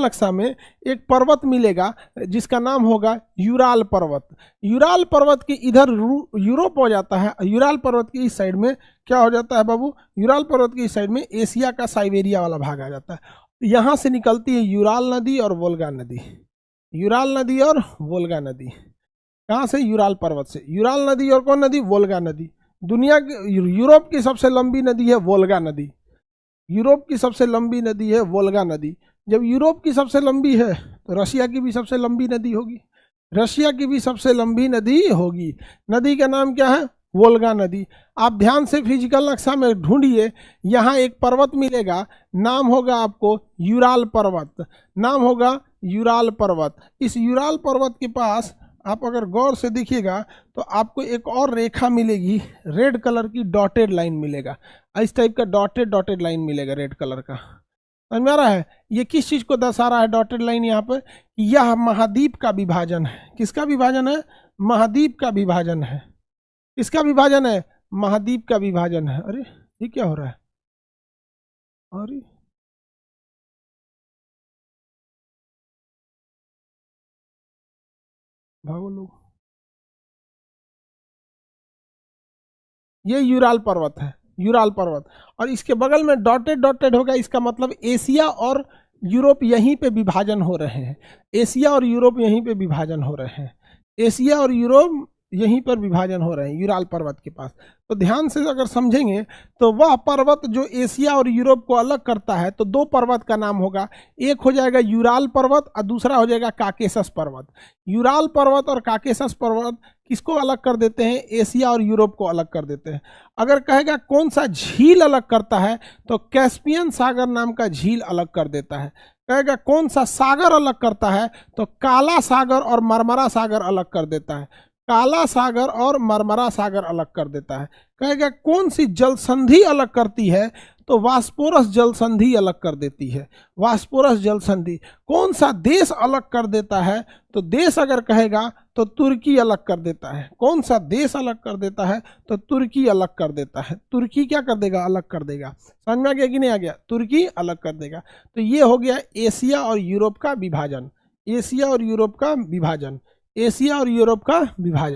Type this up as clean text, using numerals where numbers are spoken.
नक्शा में एक पर्वत मिलेगा जिसका नाम होगा यूराल पर्वत। यूराल पर्वत के इधर यूरोप हो जाता है, यूराल पर्वत की इस साइड में क्या हो जाता है बाबू, यूराल पर्वत की इस साइड में एशिया का साइबेरिया वाला भाग आ जाता है। यहाँ से निकलती है यूराल नदी और वोल्गा नदी, यूराल नदी और वोल्गा नदी। कहाँ से? यूराल पर्वत से। यूराल नदी और कौन नदी? वोल्गा नदी। दुनिया की यूरोप की सबसे लंबी नदी है वोल्गा नदी, यूरोप की सबसे लंबी नदी है वोल्गा नदी। जब यूरोप की सबसे लंबी है तो रशिया की भी सबसे लंबी नदी होगी, रशिया की भी सबसे लंबी नदी होगी। नदी का नाम क्या है? वोल्गा नदी। आप ध्यान से फिजिकल नक्शा में ढूंढिए, यहाँ एक पर्वत मिलेगा, नाम होगा आपको यूराल पर्वत, नाम होगा यूराल पर्वत। इस यूराल पर्वत के पास आप अगर गौर से देखिएगा तो आपको एक और रेखा मिलेगी, रेड कलर की डॉटेड लाइन मिलेगा, इस टाइप का डॉटेड लाइन मिलेगा रेड कलर का। समझ में आ रहा है? ये किस चीज को दर्शा रहा है डॉटेड लाइन यहाँ पर? यह महाद्वीप का विभाजन है। किसका विभाजन है? महाद्वीप का विभाजन है। किसका विभाजन है? महाद्वीप का विभाजन है। अरे ये क्या हो रहा है? अरे भागो लोग। ये यूराल पर्वत है, यूराल पर्वत, और इसके बगल में डॉटेड होगा, इसका मतलब एशिया और यूरोप यहीं पे विभाजन हो रहे हैं, एशिया और यूरोप यहीं पे विभाजन हो रहे हैं, एशिया और यूरोप यहीं पर विभाजन हो रहे हैं यूराल पर्वत के पास। तो ध्यान से अगर समझेंगे तो वह पर्वत जो एशिया और यूरोप को अलग करता है, तो दो पर्वत का नाम होगा, एक हो जाएगा यूराल पर्वत और दूसरा हो जाएगा काकेशस पर्वत। यूराल पर्वत और काकेशस पर्वत किसको अलग कर देते हैं? एशिया और यूरोप को अलग कर देते हैं। अगर कहेगा कौन सा झील अलग करता है, तो कैस्पियन सागर नाम का झील अलग कर देता है। कहेगा कौन सा सागर अलग करता है, तो काला सागर और मरमरा सागर अलग कर देता है, काला सागर और मरमरा सागर अलग कर देता है। कहेगा कौन सी जल संधि अलग करती है, तो वास्पोरस जल संधि अलग कर देती है, वास्पोरस जल संधि। कौन सा देश अलग कर देता है, तो देश अगर कहेगा तो तुर्की अलग कर देता है। कौन सा देश अलग कर देता है, तो तुर्की अलग कर देता है। तुर्की क्या कर देगा? अलग कर देगा। समझ में आ गया कि नहीं आ गया? तुर्की अलग कर देगा। तो ये हो गया एशिया और यूरोप का विभाजन, एशिया और यूरोप का विभाजन, एशिया और यूरोप का विभाजन।